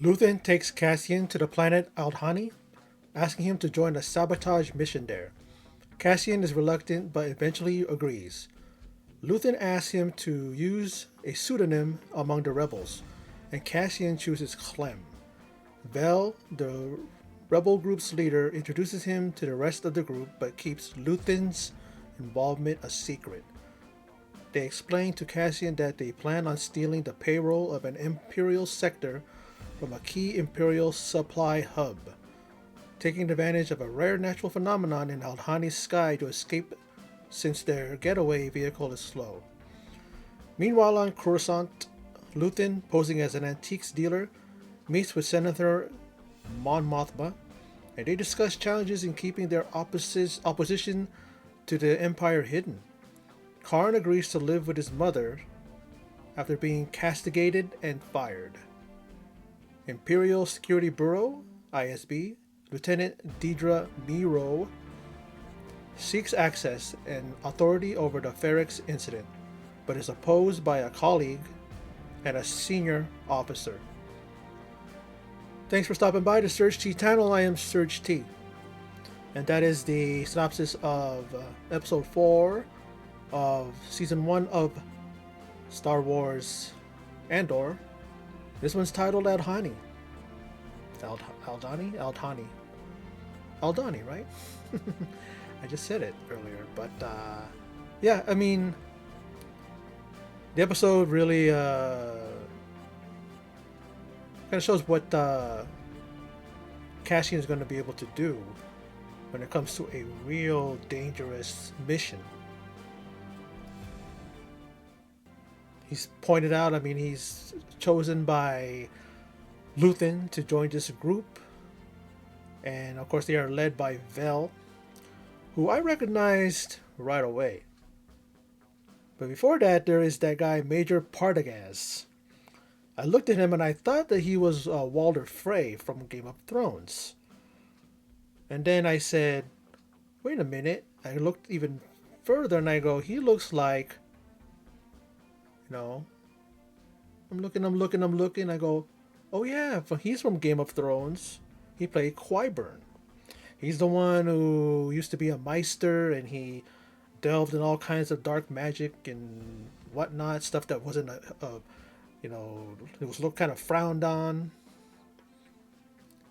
Luthen takes Cassian to the planet Aldhani, asking him to join a sabotage mission there. Cassian is reluctant but eventually agrees. Luthen asks him to use a pseudonym among the rebels, and Cassian chooses Clem. Vel, the rebel group's leader, introduces him to the rest of the group but keeps Luthen's involvement a secret. They explain to Cassian that they plan on stealing the payroll of an Imperial sector from a key Imperial supply hub, taking advantage of a rare natural phenomenon in Aldhani's sky to escape since their getaway vehicle is slow. Meanwhile, on Coruscant, Luthen, posing as an antiques dealer, meets with Senator Mon Mothma, and they discuss challenges in keeping their opposition to the Empire hidden. Karn agrees to live with his mother after being castigated and fired. Imperial Security Bureau, ISB, Lieutenant Deidre Miro seeks access and authority over the Ferrex incident, but is opposed by a colleague and a senior officer. Thanks for stopping by the Surge T channel. I am Surge T, and that is the synopsis of Episode 4 of Season 1 of Star Wars Andor. This one's titled Aldhani. Aldhani? Aldhani. Aldhani, right? I just said it earlier, but yeah, I mean, the episode really kind of shows what Cassian is going to be able to do when it comes to a real dangerous mission. He's pointed out, I mean, he's chosen by Luthen to join this group, and of course, they are led by Vel, who I recognized right away. But before that, there is that guy, Major Partagaz. I looked at him and I thought that he was Walder Frey from Game of Thrones. And then I said, wait a minute. I looked even further and I go, he looks like, you know, I'm looking. I go, oh yeah, he's from Game of Thrones. He played Qyburn. He's the one who used to be a Meister, and he delved in all kinds of dark magic and whatnot, stuff that wasn't it was looked kind of frowned on.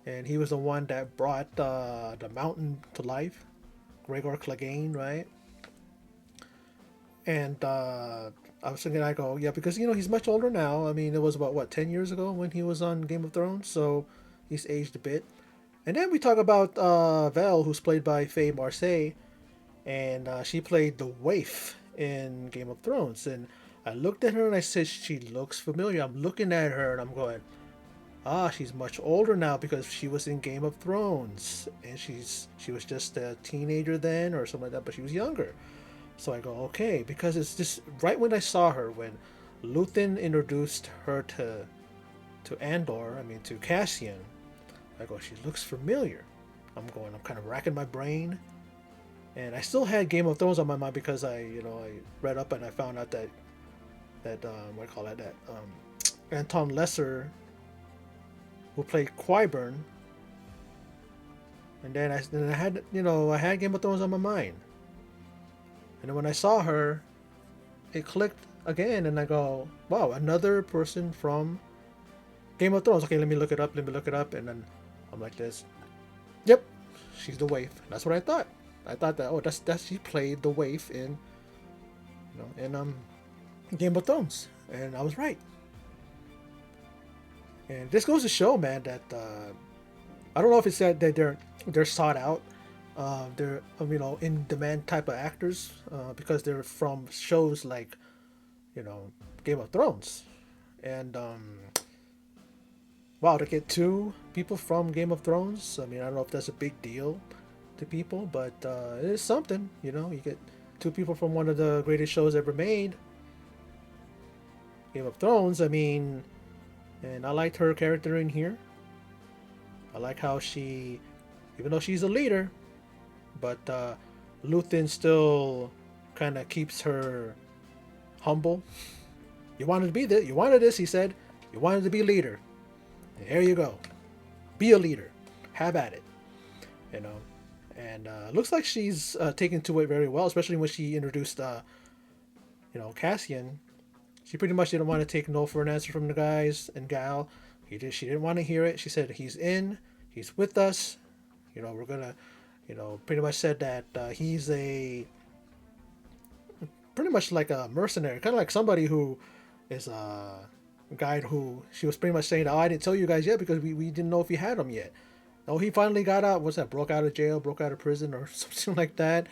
And he was the one that brought the mountain to life, Gregor Clegane, right? And I was thinking, I go, yeah, because he's much older now. I mean, it was about 10 years ago when he was on Game of Thrones, so he's aged a bit. And then we talk about Vel, who's played by Faye Marseille, and she played the waif in Game of Thrones. And I looked at her and I said, she looks familiar. I'm looking at her and I'm going, she's much older now because she was in Game of Thrones, and she was just a teenager then or something like that, but she was younger. So I go, okay, because it's just right when I saw her, when Luthen introduced her to Andor, to Cassian, I go, she looks familiar. I'm kind of racking my brain, and I still had Game of Thrones on my mind because I read up and I found out that what do you call it, that Anton Lesser, who played Qyburn, and then I had Game of Thrones on my mind, and then when I saw her, it clicked again, and I go, wow, another person from Game of Thrones. Okay, let me look it up, and then I'm like this. Yep, she's the waif. That's what I thought. I thought that that's she played the waif in Game of Thrones, and I was right. And this goes to show, man, that I don't know if it's that they're sought out, they're in demand type of actors, because they're from shows like Game of Thrones, and wow, to get two people from Game of Thrones, I don't know if that's a big deal to people, but it is something. You get two people from one of the greatest shows ever made, Game of Thrones. And I liked her character in here. I like how she, even though she's a leader, but Luthen still kind of keeps her humble. You wanted to be this. You wanted this, he said. You wanted to be leader. There you go. Be a leader. Have at it. You know. And looks like she's taken to it very well, especially when she introduced, Cassian. She pretty much didn't want to take no for an answer from the guys and gal. She didn't want to hear it. She said he's in. He's with us. We're gonna, pretty much said that he's pretty much like a mercenary, kind of like somebody who is a guy who she was pretty much saying, "Oh, I didn't tell you guys yet because we didn't know if you had him yet." Oh, he finally got out. What's that? Broke out of jail, broke out of prison, or something like that.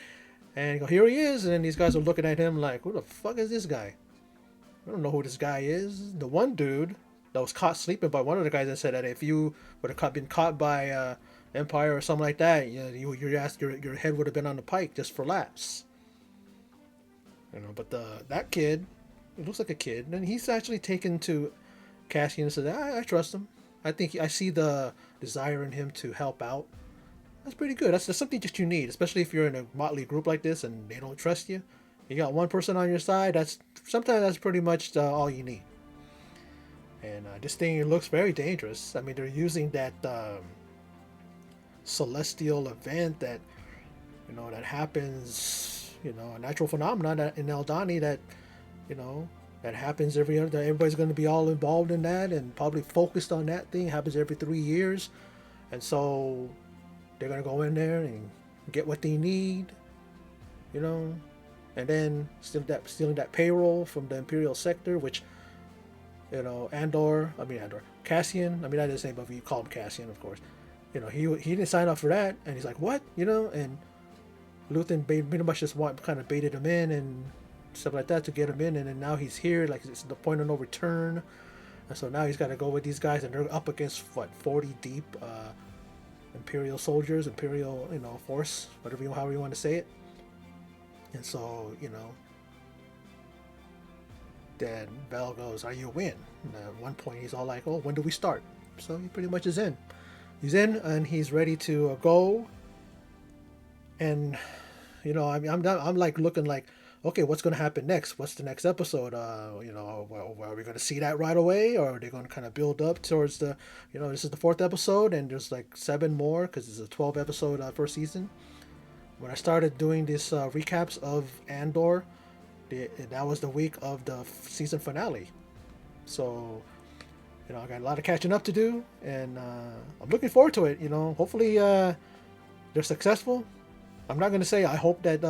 And here he is. And then these guys are looking at him like, "Who the fuck is this guy? I don't know who this guy is." The one dude that was caught sleeping by one of the guys that said that if you would have been caught by Empire or something like that, your head would have been on the pike just for laughs. But that kid, it looks like a kid, and he's actually taken to Cassian and said, I trust him. I think I see the desire in him to help out. That's pretty good. That's something that you need, especially if you're in a motley group like this and they don't trust you. You got one person on your side. Sometimes that's pretty much all you need. And this thing looks very dangerous. I mean, they're using that celestial event that that happens. A natural phenomenon in Aldhani that that happens every other. Everybody's going to be all involved in that and probably focused on that thing. It happens every 3 years, and so they're going to go in there and get what they need, and then stealing that payroll from the Imperial sector, which Andor, Cassian. I mean, that is his name, but we call him Cassian, of course. He didn't sign up for that, and he's like, what, and Luthen pretty much just kind of baited him in and stuff like that to get him in, and then now he's here, like it's the point of no return, and so now he's got to go with these guys, and they're up against 40 deep Imperial soldiers, Imperial force, however you want to say it, and so then Bell goes, "Are you in?" And at one point he's all like, "Oh, when do we start?" So he pretty much is in. He's in, and he's ready to go. And I'm like looking like, okay, what's going to happen next? What's the next episode? Are we going to see that right away, or are they going to kind of build up towards the, this is the 4th episode, and there's like 7 more because it's a 12 episode first season. When I started doing this recaps of Andor, that was the week of the season finale. So, I got a lot of catching up to do, and I'm looking forward to it. Hopefully they're successful. I'm not going to say I hope that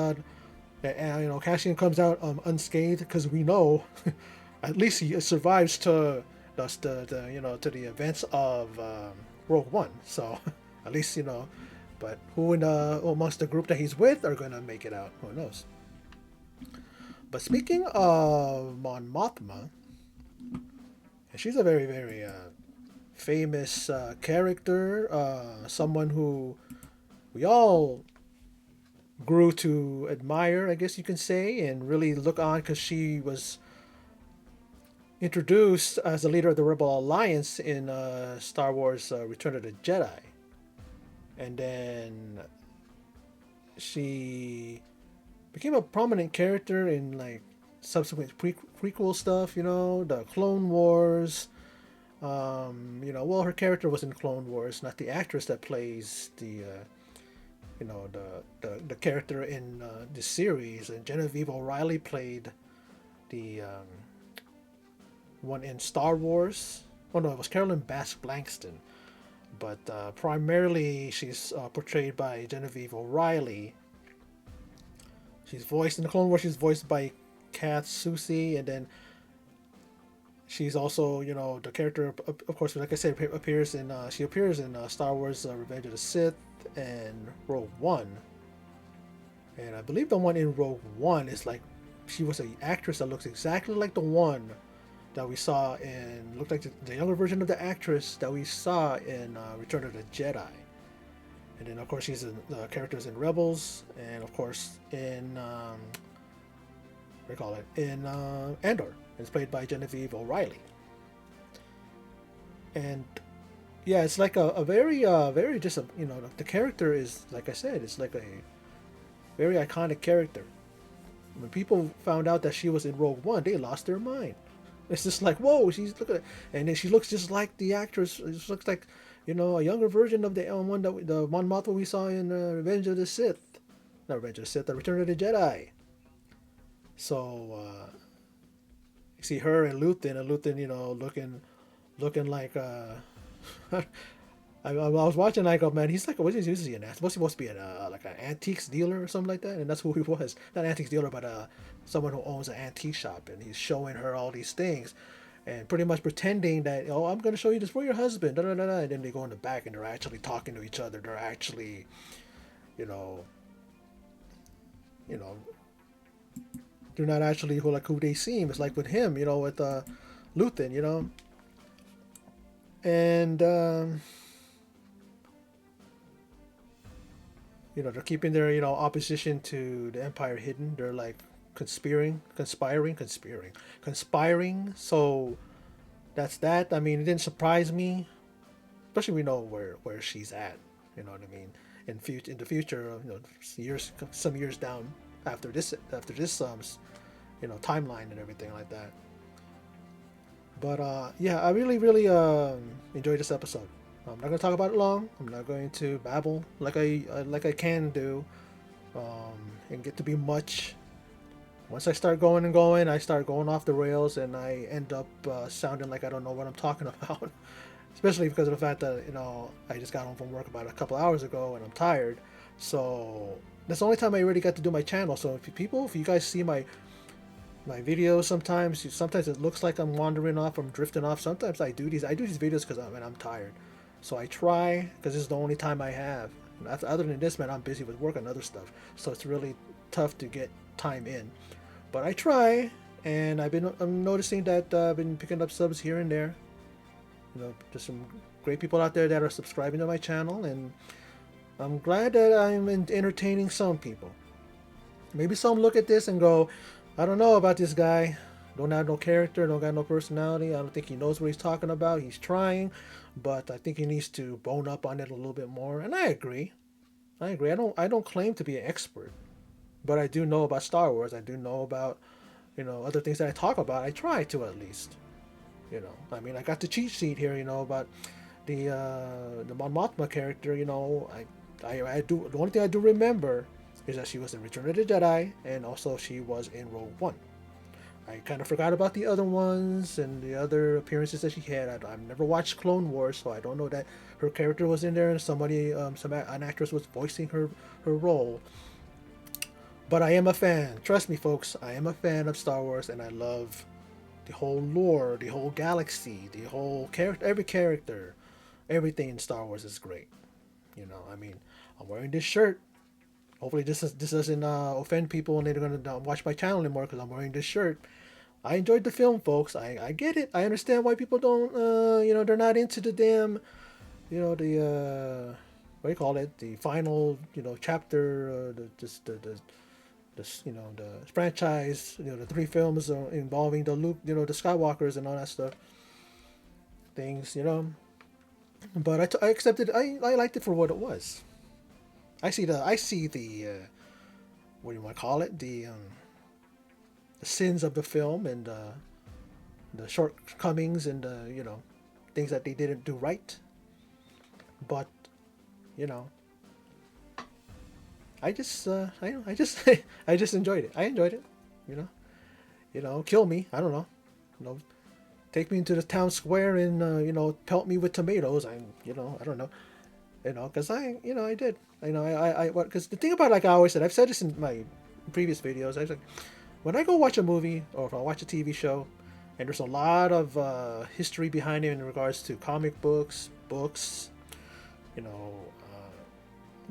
Cassian comes out unscathed, because we know at least he survives to to the events of Rogue One. So at least but who amongst the group that he's with are going to make it out? Who knows? But speaking of Mon Mothma, she's a very, very famous character, someone who we all grew to admire, I guess you can say, and really look on, because she was introduced as the leader of the Rebel Alliance in Star Wars Return of the Jedi. And then she became a prominent character in like subsequent prequel stuff, the Clone Wars. Her character was in Clone Wars, not the actress that plays the character in the series. And Genevieve O'Reilly played the one in Star Wars. Oh no, it was Carolyn Bass Blankston. But primarily she's portrayed by Genevieve O'Reilly. She's voiced in the Clone Wars. She's voiced by Kath Soucie, and then she's also, the character, of course, like I said, appears in Star Wars Revenge of the Sith and Rogue One. And I believe the one in Rogue One is like, she was an actress that looks exactly like the one that we saw looked like the younger version of the actress that we saw in Return of the Jedi. And then, of course, she's in characters in Rebels, and of course in Andor. It's played by Genevieve O'Reilly. And yeah, it's like a very just the character is, like I said, it's like a very iconic character. When people found out that she was in Rogue One, they lost their mind. It's just like, whoa, she's look at, and then she looks just like the actress. She looks like, a younger version of the one that the Mon Mothma we saw in Revenge of the Sith, not Revenge of the Sith, the Return of the Jedi. So you see her and Luthen, looking like I was watching. I go, man, he's like, what is he? What's he supposed to be? Like an antiques dealer or something like that? And that's who he was. Not an antiques dealer, but someone who owns an antique shop. And he's showing her all these things, and pretty much pretending that, oh, I'm gonna show you this for your husband. Da, da, da, da. And then they go in the back and they're actually talking to each other. They're actually, you know, you know, they're not actually who they seem. It's like with him, with Luthen, and. They're keeping their, opposition to the Empire hidden. They're like conspiring. So that's that. I mean, it didn't surprise me, especially we know where she's at. You know what I mean? In the future, some years down after this timeline and everything like that. But yeah, I really really enjoyed this episode. I'm not gonna talk about it long. I'm not going to babble like I can do, and get to be much. Once I start going and going, I start going off the rails, and I end up sounding like I don't know what I'm talking about. Especially because of the fact that I just got home from work about a couple hours ago, and I'm tired. So that's the only time I really got to do my channel. So if you guys see my videos, sometimes it looks like I'm wandering off, I'm drifting off. Sometimes I do these videos because I'm tired. So I try, because this is the only time I have. Other than this, man, I'm busy with work and other stuff. So it's really tough to get time in. But I try, and I'm noticing that I've been picking up subs here and there. There's some great people out there that are subscribing to my channel, and I'm glad that I'm entertaining some people. Maybe some look at this and go, I don't know about this guy. Don't have no character, don't got no personality. I don't think he knows what he's talking about. He's trying, but I think he needs to bone up on it a little bit more. And I agree. I don't claim to be an expert, but I do know about Star Wars. I do know about, other things that I talk about. I try to, at least. I mean, I got the cheat sheet here, about the Mon Mothma character. I do, the only thing I do remember is that she was in Return of the Jedi, and also she was in Rogue One. I kind of forgot about the other ones and the other appearances that she had. I've never watched Clone Wars, so I don't know that her character was in there and an actress was voicing her role. But I am a fan. Trust me, folks. I am a fan of Star Wars, and I love the whole lore, the whole galaxy, the whole character, every character, everything in Star Wars is great. I mean, I'm wearing this shirt. Hopefully, this doesn't offend people, and they're gonna watch my channel anymore because I'm wearing this shirt. I enjoyed the film, folks. I get it. I understand why people don't, they're not into the damn, the, what do you call it? The final, chapter, the franchise, the three films involving the Luke, the Skywalkers and all that stuff. Things, But I accepted. I liked it for what it was. I see the, what do you want to call it? The sins of the film and the shortcomings and things that they didn't do right. But I just I just enjoyed it. I enjoyed it. Kill me. I don't know. Take me into the town square and pelt me with tomatoes. I don't know. Because I did. Because the thing about, like I always said, I've said this in my previous videos. I was like, when I go watch a movie or if I watch a TV show, and there's a lot of history behind it in regards to comic books,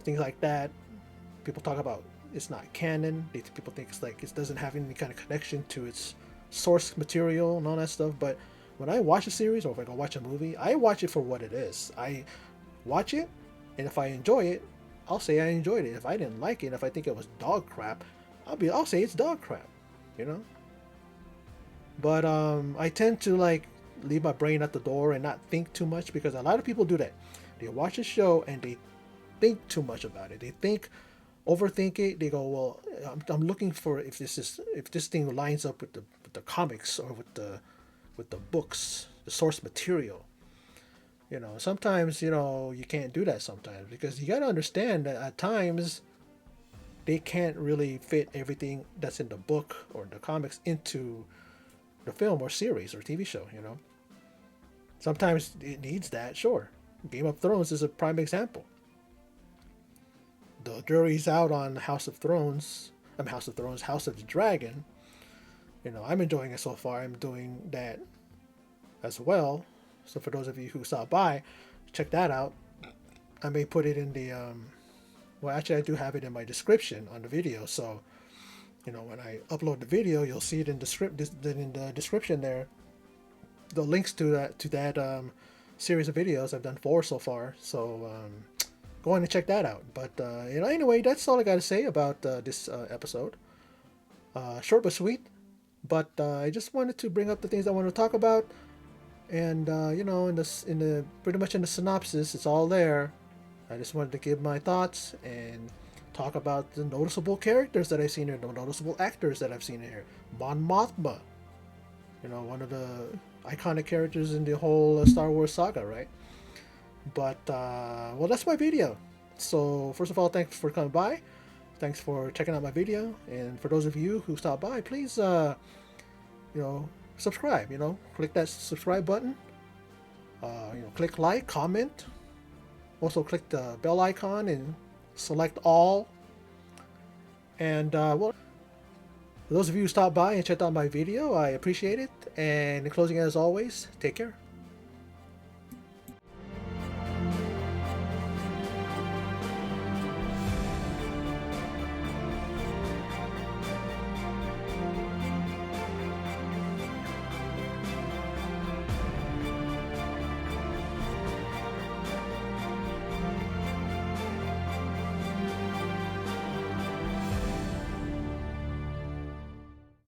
things like that. People talk about it's not canon. People think it's like it doesn't have any kind of connection to its source material and all that stuff. But when I watch a series or if I go watch a movie, I watch it for what it is. I watch it, and if I enjoy it, I'll say I enjoyed it. If I didn't like it, if I think it was dog crap, I'll say it's dog crap. But I tend to like leave my brain at the door and not think too much, because a lot of people do that. They watch a show and they think too much about it. They overthink it. They go, well, I'm looking for if this thing lines up with the comics or with the with the books, the source material. Sometimes you can't do that sometimes because you got to understand that at times they can't really fit everything that's in the book or the comics into the film or series or TV show. Sometimes it needs that, sure. Game of Thrones is a prime example. The jury's out on House of Thrones, House of the Dragon. I'm enjoying it so far. I'm doing that as well. So for those of you who stop by, check that out. I may put it in the well, actually I do have it in my description on the video. So when I upload the video, you'll see it in the description there. The links to that series of videos. I've done 4 so far. So go on and check that out. But anyway, that's all I got to say about this episode. Short but sweet. But I just wanted to bring up the things I want to talk about, and in the pretty much in the synopsis, it's all there. I just wanted to give my thoughts and talk about the noticeable characters that I've seen here, the noticeable actors that I've seen here. Mon Mothma, one of the iconic characters in the whole Star Wars saga, right? But well, that's my video. So first of all, thanks for coming by. Thanks for checking out my video, and for those of you who stopped by, please subscribe. Click that subscribe button. Click like, comment. Also click the bell icon and select all. And well, for those of you who stopped by and checked out my video, I appreciate it. And in closing, as always, take care.